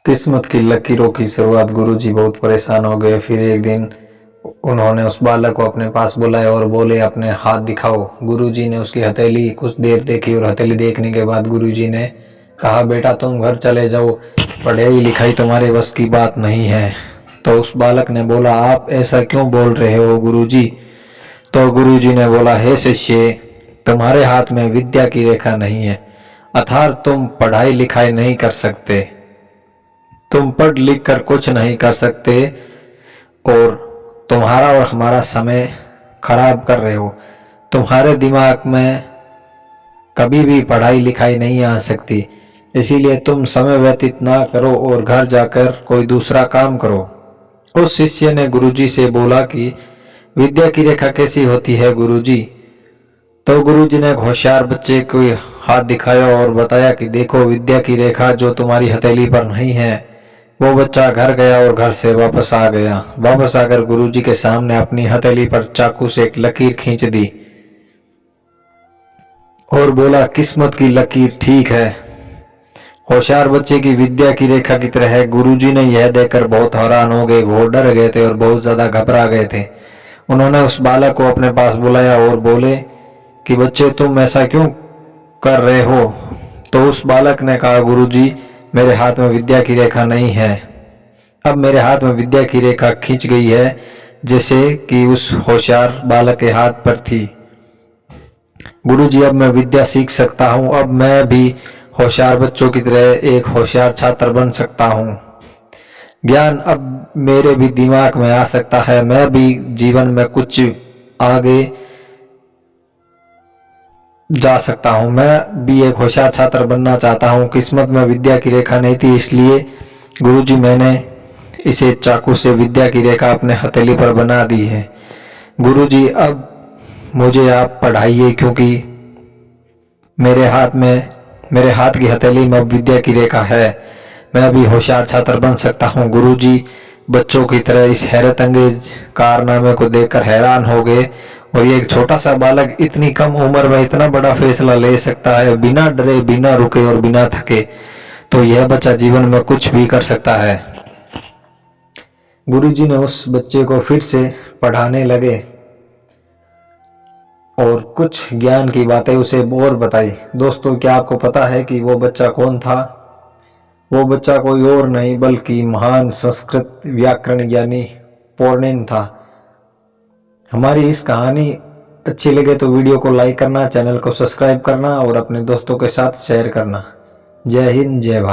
किस्मत की लकीरों की शुरुआत। गुरुजी बहुत परेशान हो गए। फिर एक दिन उन्होंने उस बालक को अपने पास बुलाया और बोले, अपने हाथ दिखाओ। गुरुजी ने उसकी हथेली कुछ देर देखी और हथेली देखने के बाद गुरुजी ने कहा, बेटा तुम घर चले जाओ, पढ़ाई लिखाई तुम्हारे बस की बात नहीं है। तो उस बालक ने बोला, आप ऐसा क्यों बोल रहे हो गुरुजी? तो गुरुजी ने बोला, हे शिष्य, तुम्हारे हाथ में विद्या की रेखा नहीं है, अर्थात तुम पढ़ाई लिखाई नहीं कर सकते, तुम पढ़ लिख कर कुछ नहीं कर सकते और तुम्हारा और हमारा समय खराब कर रहे हो। तुम्हारे दिमाग में कभी भी पढ़ाई लिखाई नहीं आ सकती, इसीलिए तुम समय व्यतीत ना करो और घर जाकर कोई दूसरा काम करो। उस शिष्य ने गुरुजी से बोला कि विद्या की रेखा कैसी होती है गुरुजी? तो गुरुजी ने एक होशियार बच्चे को हाथ दिखाया और बताया कि देखो, विद्या की रेखा जो तुम्हारी हथेली पर नहीं है। वो बच्चा घर गया और घर से वापस आ गया। वापस आकर गुरुजी के सामने अपनी हथेली पर चाकू से एक लकीर खींच दी और बोला, किस्मत की लकीर ठीक है। होशियार बच्चे की विद्या की रेखा की तरह है। गुरुजी ने यह देखकर बहुत हैरान हो गए। वो डर गए थे और बहुत ज्यादा घबरा गए थे। उन्होंने उस बालक को अपने पास बुलाया और बोले कि बच्चे तुम ऐसा क्यों कर रहे हो? तो उस बालक ने कहा, गुरुजी मेरे हाथ में विद्या की रेखा नहीं है। अब मेरे हाथ में विद्या की रेखा खींच गई है, जैसे कि उस होशियार बालक के हाथ पर थी। गुरुजी अब मैं विद्या सीख सकता हूँ। अब मैं भी होशियार बच्चों की तरह एक होशियार छात्र बन सकता हूँ। ज्ञान अब मेरे भी दिमाग में आ सकता है। मैं भी जीवन में कुछ आगे जा सकता हूँ। मैं भी एक होशियार छात्र बनना चाहता हूँ। किस्मत में विद्या की रेखा नहीं थी, इसलिए गुरुजी मैंने इसे चाकू से विद्या की रेखा अपने हथेली पर बना दी है। गुरुजी अब मुझे आप पढ़ाइए, क्योंकि मेरे हाथ की हथेली में अब विद्या की रेखा है। मैं भी होशियार छात्र बन सकता हूँ। गुरुजी बच्चों की तरह इस हैरत अंगेज कारनामे को देखकर हैरान हो गए और ये एक छोटा सा बालक इतनी कम उम्र में इतना बड़ा फैसला ले सकता है, बिना डरे, बिना रुके और बिना थके। तो यह बच्चा जीवन में कुछ भी कर सकता है। गुरुजी ने उस बच्चे को फिर से पढ़ाने लगे और कुछ ज्ञान की बातें उसे और बताई। दोस्तों, क्या आपको पता है कि वो बच्चा कौन था? वो बच्चा कोई और नहीं बल्कि महान संस्कृत व्याकरण ज्ञानी पौर्णिन था। हमारी इस कहानी अच्छी लगे तो वीडियो को लाइक करना, चैनल को सब्सक्राइब करना और अपने दोस्तों के साथ शेयर करना। जय हिंद, जय भारत।